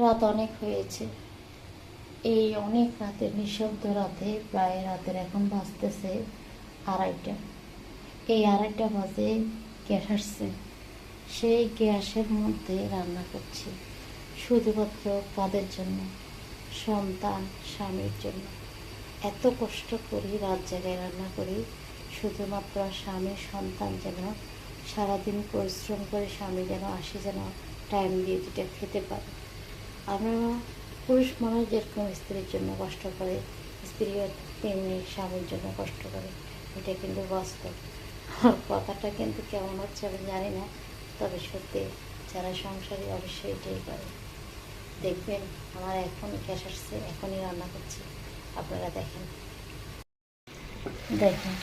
রাত অনেক হয়েছে। এই অনেক রাতে, নিঃশব্দ রাতে, প্রায় রাতের এখন বাজতেছে 2:30। এই 2:30 বাজে গ্যাস আসছে। সেই গ্যাসের মধ্যে রান্না করছি শুধুমাত্র কাদের জন্য? সন্তান, স্বামীর জন্য। এত কষ্ট করি, রাত জায়গায় রান্না করি শুধুমাত্র স্বামী সন্তান যেন সারাদিন পরিশ্রম করে স্বামী যেন আসে, যেন টাইম দিয়ে দুটা খেতে পারে। আমরা পুরুষ মানুষ যেরকম স্ত্রীর জন্য কষ্ট করে, স্ত্রীও তেমনি স্বামীর জন্য কষ্ট করে। এটা কিন্তু বাস্তব। আমার কথাটা কিন্তু কেমন হচ্ছে আমি জানি না, তবে সত্যি যারা সংসারী অবশ্যই এটাই করে। দেখবেন আমার এখন গ্যাস আসছে, এখনই রান্না করছি। আপনারা দেখেন দেখেন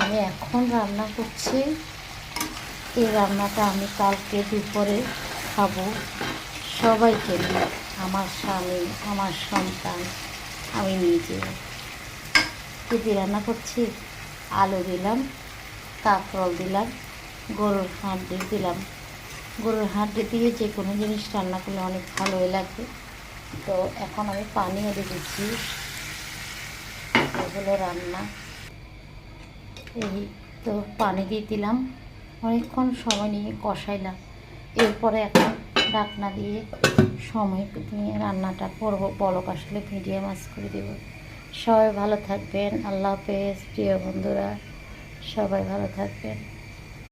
আমি এখন রান্না করছি। এই রান্নাটা আমি কালকে দুপুরে খাবো সবাইকে নিয়ে, আমার স্বামী, আমার সন্তান, আমি নিজে। কী দিয়ে রান্না করছি? আলু দিলাম, কাঁকরোল দিলাম, গরুর হাড্ডি দিলাম। গরুর হাড্ডি দিয়ে যে কোনো জিনিস রান্না করলে অনেক ভালোই লাগবে। তো এখন আমি পানিও দিয়ে দিচ্ছি। এগুলো রান্না, এই তো পানি দিয়ে দিলাম, অনেকক্ষণ সময় নিয়ে কষাইলাম। এরপরে এখন ঢাকনা দিয়ে সময় নিয়ে রান্নাটা করবো। বলক আসলে মিডিয়াম আঁচ করে দেব। সবাই ভালো থাকবেন। আল্লাহ হাফেজ প্রিয় বন্ধুরা, সবাই ভালো থাকবেন।